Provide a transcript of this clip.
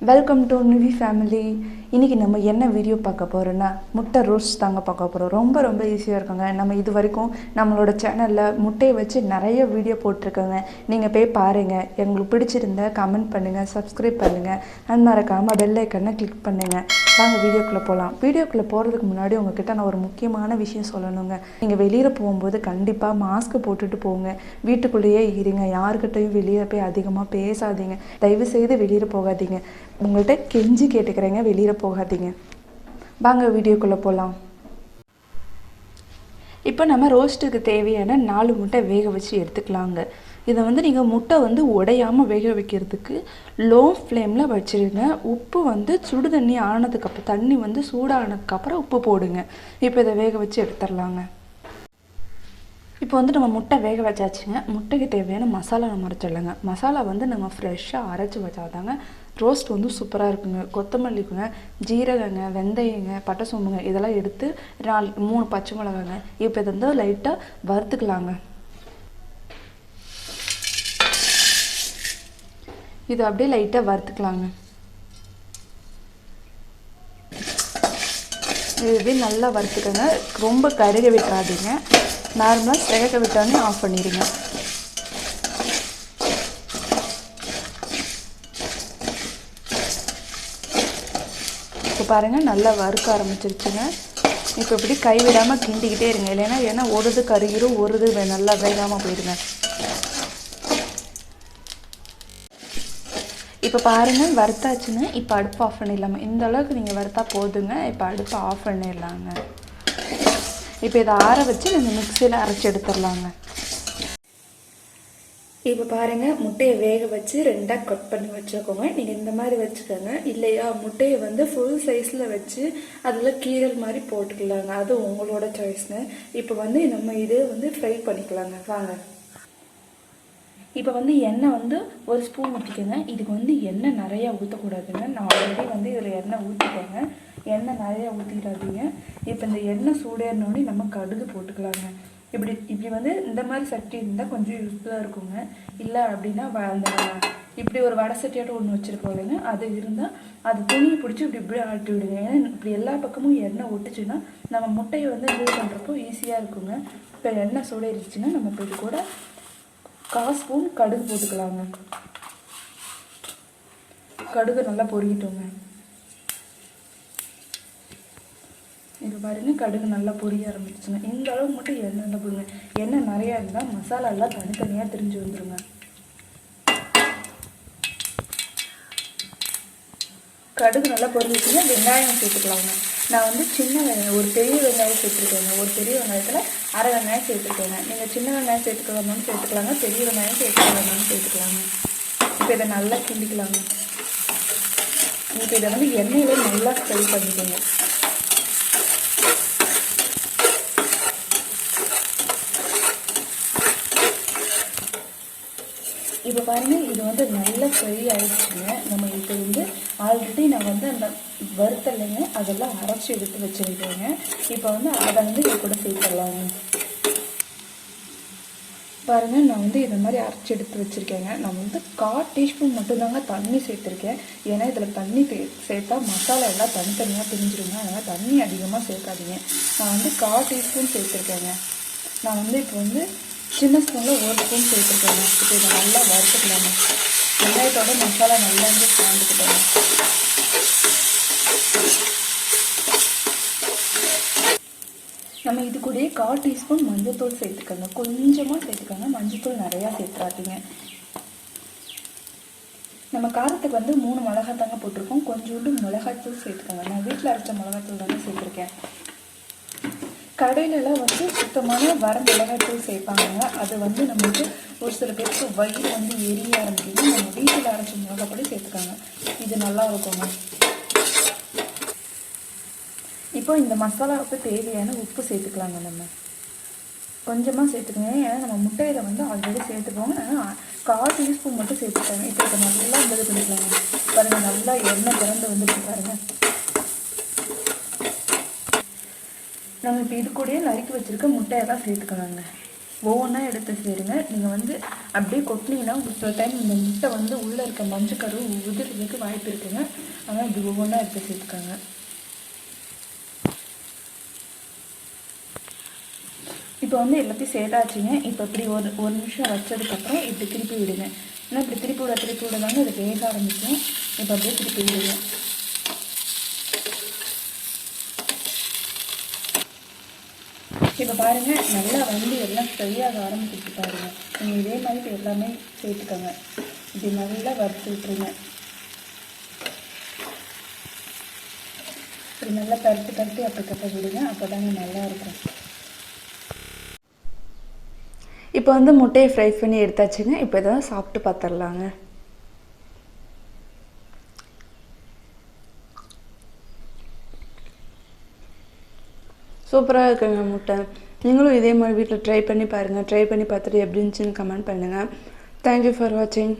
Welcome to Nivi family. இன்றைக்கி நம்ம என்ன வீடியோ பார்க்க போகிறோன்னா முட்டை ரோஸ்ட் தாங்க பார்க்க போகிறோம். ரொம்ப ஈஸியாக இருக்குங்க. நம்ம இது வரைக்கும் நம்மளோட சேனலில் முட்டையை வச்சு நிறைய வீடியோ போட்டிருக்கோங்க. நீங்கள் போய் பாருங்கள். எங்களுக்கு பிடிச்சிருந்தா கமெண்ட் பண்ணுங்கள், சப்ஸ்கிரைப் பண்ணுங்கள், அண்ட் மறக்காமல் பெல் ஐக்கனை கிளிக் பண்ணுங்கள். வாங்க வீடியோக்குள்ளே போகலாம். வீடியோக்குள்ளே போகிறதுக்கு முன்னாடி உங்ககிட்ட நான் ஒரு முக்கியமான விஷயம் சொல்லணுங்க. நீங்கள் வெளியில் போகும்போது கண்டிப்பாக மாஸ்க் போட்டுட்டு போங்க. வீட்டுக்குள்ளேயே இருங்க. யாருக்கிட்டையும் வெளியே போய் அதிகமாக பேசாதீங்க. தயவுசெய்து வெளியில் போகாதீங்க. உங்கள்கிட்ட கெஞ்சி கேட்டுக்கிறேங்க, வெளியில் போகாதீங்க. வாங்க வீடியோக்குள்ளே போகலாம். இப்போ நம்ம ரோஸ்ட்டுக்கு தேவையான 4 முட்டை வேக வச்சு எடுத்துக்கலாங்க. இதை நீங்கள் முட்டை உடையாமல் வேக வைக்கிறதுக்கு லோ ஃப்ளேமில் வச்சுருங்க. உப்பு சுடு தண்ணி ஆனதுக்கப்புறம் தண்ணி சூடானதுக்கப்புறம் உப்பு போடுங்க. இப்போ இதை வேக வச்சு எடுத்துடலாங்க. இப்போ நம்ம முட்டை வேக வச்சாச்சுங்க. முட்டைக்கு தேவையான மசாலா நம்ம அரைச்சிடலாங்க. மசாலா நம்ம ஃப்ரெஷ்ஷாக அரைச்சி வச்சாதாங்க ரோஸ்ட் சூப்பராக இருக்குங்க. கொத்தமல்லிக்குங்க, ஜீரகங்க, வெந்தயங்க, பட்டை சோம்புங்க இதெல்லாம் எடுத்து 3 பச்சை மிளகாங்க. இப்போ இதை லைட்டாக வறுத்துக்கலாங்க. இது அப்படியே லைட்டாக வறுத்துக்கலாங்க. இது நல்லா வறுத்துக்கோங்க. ரொம்ப கருக விட்டுறாதீங்க. நார்மலாக செகக்க விட்டோன்னே ஆஃப் பண்ணிடுங்க. இப்போ பாருங்கள், நல்லா வறுக்க ஆரம்பிச்சிருச்சுங்க. இப்போ இப்படி கைவிடாமல் கிண்டிக்கிட்டே இருங்க. ஏன்னா ஒரு கருகிரும், ஒரு நல்லா வேகாமல் போயிடுங்க. இப்போ பாருங்கள், வறுத்தாச்சுன்னு. இப்போ அடுப்பு ஆஃப் பண்ணிடலாமா? இந்த அளவுக்கு நீங்கள் வறுத்தா போதுங்க. இப்போ அடுப்பை ஆஃப் பண்ணிடலாங்க. இப்போ இதை ஆற வச்சு நீங்கள் மிக்சியில் அரைச்சி எடுத்துடலாங்க. இப்போ பாருங்கள், முட்டையை வேக வச்சு 2ஆக கட் பண்ணி வச்சுக்கோங்க. நீங்கள் இந்த மாதிரி வச்சுக்கோங்க. இல்லையா முட்டையை ஃபுல் சைஸில் வச்சு அதில் கீரல் மாதிரி போட்டுக்கலாங்க. அது உங்களோட சாய்ஸ்ங்க. இப்போ நம்ம இதே ஃப்ரை பண்ணிக்கலாங்க. வாங்க. இப்போ எண்ணெய் 1 ஸ்பூன் ஊற்றிக்கோங்க. இதுக்கு எண்ணெய் நிறையா ஊற்றக்கூடாதுங்க. நான் ஆல்ரெடி இதில் எண்ணெய் ஊற்றிக்கோங்க. எண்ணெய் நிறையா ஊற்றிடாதீங்க. இப்போ இந்த எண்ணெய் சூடேறினோடனே நம்ம கடுகு போட்டுக்கலாங்க. இப்படி இந்த மாதிரி சட்டி இருந்தால் கொஞ்சம் யூஸ்ஃபுல்லாக இருக்குங்க. இல்லை அப்படின்னா அந்த இப்படி ஒரு வடை சட்டியாட்டம் ஒன்று வச்சுருக்கோம் இல்லைங்க, அது இருந்தால் அது துணியை பிடிச்சி இப்படி ஆட்டி விடுங்க. ஏன்னா இப்படி எல்லா பக்கமும் எண்ணெய் ஒட்டுச்சுன்னா நம்ம முட்டையை இது பண்ணுறப்போ ஈஸியாக இருக்குங்க. இப்போ எண்ணெய் சூடேறிச்சுன்னா நம்ம இப்போ இது கூட 1/4 ஸ்பூன் கடுகு போட்டுக்கலாங்க. கடுகு நல்லா பொரிக்கிட்டோங்க. இப்போ பாருங்கள், கடுகு நல்லா பொரிய ஆரம்பிச்சுங்க. இந்த அளவு மட்டும் எண்ணெய் போடுங்க. எண்ணெய் நிறையா இருந்தால் மசாலா எல்லாம் தனித்தனியாக திரிஞ்சு வந்துடுங்க. கடுகு நல்லா பொரிஞ்சிச்சுன்னா வெங்காயம் சேர்த்துக்கலாங்க. நான் சின்ன வெங்காயம், ஒரு பெரிய வெங்காயம் சேர்த்துருக்கேங்க. ஒரு பெரிய வெங்காயத்தில் அரை வெங்காயம் சேர்த்துருக்கேங்க. நீங்கள் சின்ன வெங்காயம் சேர்த்துக்கலாமான்னு சேர்த்துக்கலாங்க, பெரிய வெங்காயம் சேர்த்துக்கலாமான்னு சேர்த்துக்கலாங்க. இப்போ இதை நல்லா கிண்டிக்கலாங்க. இப்போ இதை எண்ணெயில நல்லா ஃப்ரை பண்ணிக்கோங்க. இப்போ பாருங்கள், இது நல்லா ஃப்ரை ஆகிடுச்சுங்க. நம்ம இப்போ ஆல்ரெடி நான் அந்த வறுத்தலைங்க அதெல்லாம் அரைச்சி எடுத்து வச்சுருக்கேங்க. இப்போ அதை இது கூட சேர்த்துடலாங்க. பாருங்கள், நான் இதை மாதிரி அரைச்சி எடுத்து வச்சுருக்கேங்க. நான் 1/4 டீஸ்பூன் மட்டும்தாங்க தண்ணி சேர்த்துருக்கேன். ஏன்னா இதில் தண்ணி சேர்த்தா மசாலா எல்லாம் தனித்தனியாக பிரிஞ்சிருங்க. அதனால் தண்ணி அதிகமாக சேர்க்காதீங்க. நான் 1/4 டீஸ்பூன் சேர்த்துருக்கேங்க. நான் இப்போ சின்ன ஸ்பூனில் 1 ஸ்பூன் சேர்த்துருக்கேங்க. இப்போ இதை நல்லா வறுத்துக்கலாங்க. வெங்காயத்தோட மசாலா நல்லா சாந்துக்கிட்டோங்க. நம்ம இது கூட 1/4 டீஸ்பூன் மஞ்சள்தூள் சேர்த்துக்கோங்க. கொஞ்சமாக சேர்த்துக்கோங்க. மஞ்சள்தூள் நிறையா சேர்த்துறாதீங்க. நம்ம காரத்துக்கு 3 மிளகாய் தாங்க போட்டிருக்கோம். கொஞ்சோண்டு மிளகாய்த்தூள் சேர்த்துக்கோங்க. நான் வீட்டில் அரைச்ச மிளகாய்த்தூள் தானே சேர்த்துருக்கேன். கடையிலலாம் சுத்தமான வர மிளகாய்த்தூள் சேர்ப்பாங்க. அது நம்மளுக்கு ஒரு சில பேருக்கு வயிறு எரிய ஆரம்பிக்குது. நம்ம வீட்டில் அரைச்ச மிளகாப்பொடி சேர்த்துக்காங்க. இது நல்லா இருக்குங்க. இப்போ இந்த மசாலாவுக்கு தேவையான உப்பு சேர்த்துக்கலாங்க. நம்ம கொஞ்சமாக சேர்த்துக்கோங்க. ஏன்னா நம்ம முட்டையில் ஆல்ரெடி சேர்த்துக்கோங்க. ஆனால் 1/4 டீஸ்பூன் மட்டும் சேர்த்துக்காங்க. இப்போ இதை நல்லா இது பண்ணிக்கலாங்க. பாருங்கள், நல்லா எண்ணெய் திறந்து வந்துட்டு பாருங்கள். நம்ம இப்போ இது கூடயே நறுக்கி வச்சுருக்க முட்டையெல்லாம் சேர்த்துக்கலாங்க. ஒவ்வொன்றா எடுத்து சேருங்க. நீங்கள் வந்து அப்படியே கொட்டினீங்கன்னா சில டைம் இந்த முட்டை வந்து உள்ளே இருக்க மஞ்சக்கரு உதிர்றதுக்கு வாய்ப்பு இருக்குங்க. ஆனால் இப்படி ஒவ்வொன்றா எடுத்து சேர்த்துக்காங்க. இப்போ வந்து எல்லாத்தையும் சேர்த்தாச்சுங்க. இப்போ இப்படி ஒரு நிமிஷம் வச்சதுக்கப்புறம் இப்படி திருப்பி விடுங்க. ஏன்னா இப்படி திருப்பி விட தாங்க இது வேக ஆரம்பிக்கும். இப்போ அப்படியே திருப்பி விடுங்க. இப்போ பாருங்கள், நல்லா வந்து எல்லாம் ஃப்ரையாக ஆரம்பிச்சுட்டு பாருங்கள். நீங்கள் இதே மாதிரி எல்லாமே சேர்த்துக்கோங்க. இப்படி நல்லா வறுத்து விட்டுருங்க. இப்படி நல்லா பருத்தி அப்பக்கப்போ விடுங்க. அப்போ தாங்க நல்லாயிருக்கும். இப்போ வந்து முட்டையை ஃப்ரை பண்ணி எடுத்தாச்சுங்க. இப்போ இதான் சாப்பிட்டு பார்த்துடலாங்க. சூப்பராக இருக்குங்க முட்டை. நீங்களும் இதே மாதிரி வீட்டில் ட்ரை பண்ணி பாருங்கள். ட்ரை பண்ணி பார்த்துட்டு எப்படி இருந்துச்சுன்னு கமெண்ட் பண்ணுங்கள். தேங்க்யூ ஃபார் வாட்சிங்.